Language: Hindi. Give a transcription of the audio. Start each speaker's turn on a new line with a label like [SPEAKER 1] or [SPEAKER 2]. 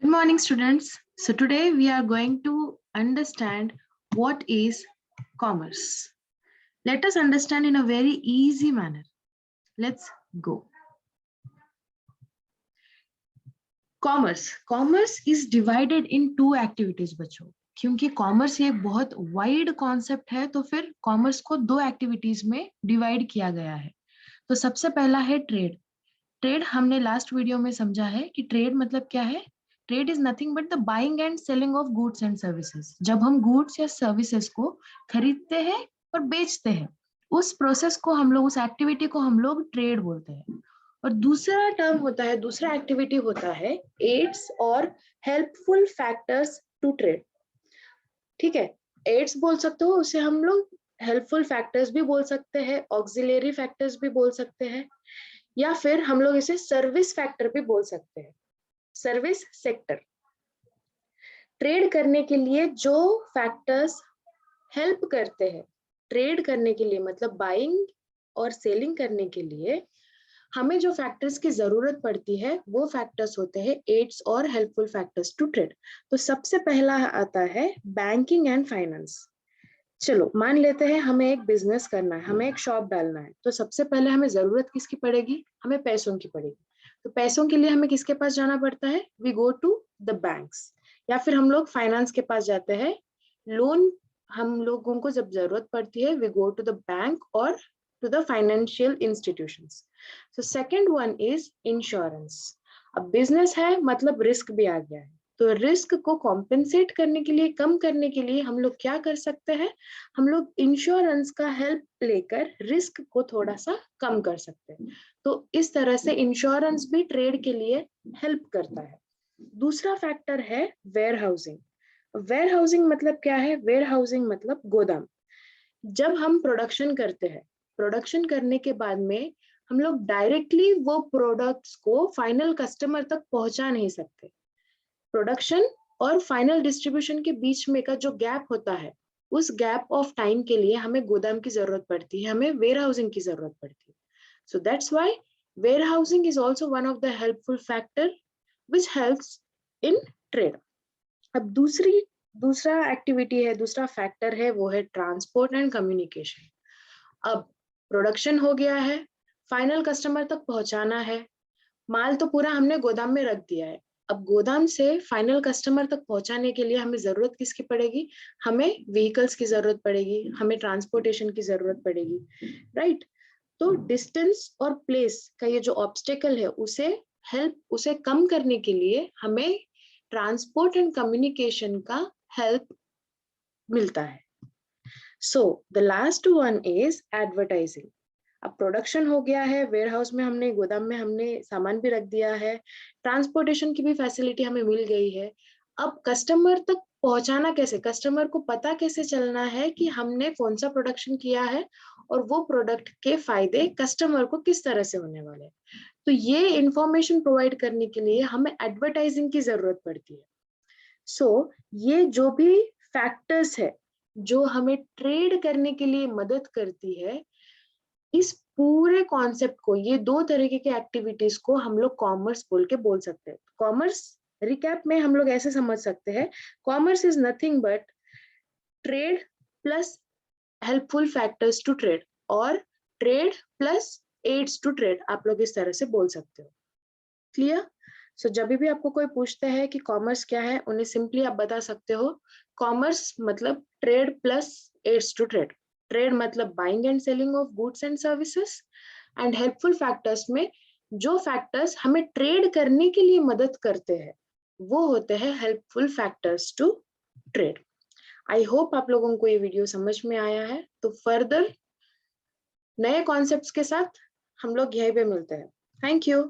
[SPEAKER 1] Good morning, students. So today we are going to understand what is commerce. Let us understand in a very easy manner. Let's go. Commerce is divided in two activities बच्चों. क्योंकि कॉमर्स ये एक बहुत वाइड कॉन्सेप्ट है, तो फिर कॉमर्स को दो एक्टिविटीज में डिवाइड किया गया है. तो सबसे पहला है ट्रेड. ट्रेड हमने लास्ट वीडियो में समझा है कि ट्रेड मतलब क्या है. Trade is nothing but the buying and selling of goods and services. जब हम गुड्स या सर्विसेज को खरीदते हैं और बेचते हैं, उस प्रोसेस को हम लोग, उस एक्टिविटी को हम लोग ट्रेड बोलते हैं. और दूसरा टर्म होता है, दूसरा एक्टिविटी होता है एड्स और हेल्पफुल फैक्टर्स टू ट्रेड. ठीक है, एड्स बोल सकते हो, उसे हम लोग हेल्पफुल फैक्टर्स भी बोल सकते हैं, ऑक्सिलरी फैक्टर्स भी बोल सकते हैं, या फिर हम लोग इसे सर्विस फैक्टर भी बोल सकते हैं, सर्विस सेक्टर. ट्रेड करने के लिए जो फैक्टर्स हेल्प करते हैं, ट्रेड करने के लिए मतलब बाइंग और सेलिंग करने के लिए हमें जो फैक्टर्स की जरूरत पड़ती है वो फैक्टर्स होते हैं एड्स और हेल्पफुल फैक्टर्स टू ट्रेड. तो सबसे पहला आता है बैंकिंग एंड फाइनेंस. चलो मान लेते हैं हमें एक बिजनेस करना है, हमें एक शॉप डालना है. तो सबसे पहले हमें जरूरत किसकी पड़ेगी? हमें पैसों की पड़ेगी. तो पैसों के लिए हमें किसके पास जाना पड़ता है? We go to the banks, या फिर हम लोग फाइनेंस के पास जाते हैं. लोन हम लोगों को जब जरूरत पड़ती है, we go to the bank और to the financial institutions. So second one is insurance. अब बिजनेस है मतलब रिस्क भी आ गया है. तो रिस्क को कॉम्पेंसेट करने के लिए, कम करने के लिए हम लोग क्या कर सकते हैं? हम लोग इंश्योरेंस का हेल्प लेकर रिस्क को थोड़ा सा कम कर सकते हैं. तो इस तरह से इंश्योरेंस भी ट्रेड के लिए हेल्प करता है. दूसरा फैक्टर है वेयर हाउसिंग. वेयर हाउसिंग मतलब क्या है? वेयर हाउसिंग मतलब गोदाम. जब हम प्रोडक्शन करते हैं, प्रोडक्शन करने के बाद में हम लोग डायरेक्टली वो प्रोडक्ट्स को फाइनल कस्टमर तक पहुंचा नहीं सकते. प्रोडक्शन और फाइनल डिस्ट्रीब्यूशन के बीच में का जो गैप होता है, उस गैप ऑफ टाइम के लिए हमें गोदाम की जरूरत पड़ती है, हमें वेयर हाउसिंग की जरूरत पड़ती है. So that's why warehousing is also one of the helpful factor which helps in trade. अब दूसरा एक्टिविटी है, दूसरा फैक्टर है, वो है ट्रांसपोर्ट एंड कम्युनिकेशन. अब प्रोडक्शन हो गया है, फाइनल कस्टमर तक पहुंचाना है. माल तो पूरा हमने गोदाम में रख दिया है. अब गोदाम से फाइनल कस्टमर तक पहुंचाने के लिए हमें जरूरत किसकी पड़ेगी? हमें व्हीकल्स की जरूरत पड़ेगी, हमें ट्रांसपोर्टेशन की जरूरत पड़ेगी, राइट. तो डिस्टेंस और प्लेस का ये जो ऑब्स्टेकल है, उसे कम करने के लिए हमें ट्रांसपोर्ट एंड कम्युनिकेशन का हेल्प मिलता है. So the last one is advertising. अब प्रोडक्शन हो गया है, वेयर हाउस में हमने, गोदाम में हमने सामान भी रख दिया है, ट्रांसपोर्टेशन की भी फैसिलिटी हमें मिल गई है. अब कस्टमर तक पहुंचाना कैसे? कस्टमर को पता कैसे चलना है कि हमने कौन सा प्रोडक्शन किया है और वो प्रोडक्ट के फायदे कस्टमर को किस तरह से होने वाले हैं. तो ये इंफॉर्मेशन प्रोवाइड करने के लिए हमें एडवर्टाइजिंग की जरूरत पड़ती है. सो ये जो भी फैक्टर्स है जो हमें ट्रेड करने के लिए मदद करती है, इस पूरे कॉन्सेप्ट को, ये दो तरीके के एक्टिविटीज को हम लोग कॉमर्स बोल सकते हैं. कॉमर्स रिकैप में हम लोग ऐसे समझ सकते हैं, commerce is nothing but trade plus helpful factors to trade, और trade plus aids to trade. आप लोग इस तरह से बोल सकते हो. क्लियर? सो जब भी आपको कोई पूछता है कि कॉमर्स क्या है, उन्हें सिंपली आप बता सकते हो कॉमर्स मतलब trade plus aids to trade. Trade मतलब buying and selling of goods and services, and helpful factors में जो फैक्टर्स हमें ट्रेड करने के लिए मदद करते हैं वो होते हैं helpful factors to trade. I hope आप लोगों को ये वीडियो समझ में आया है. तो फर्दर नए कॉन्सेप्ट्स के साथ हम लोग यहीं पे मिलते हैं. Thank you.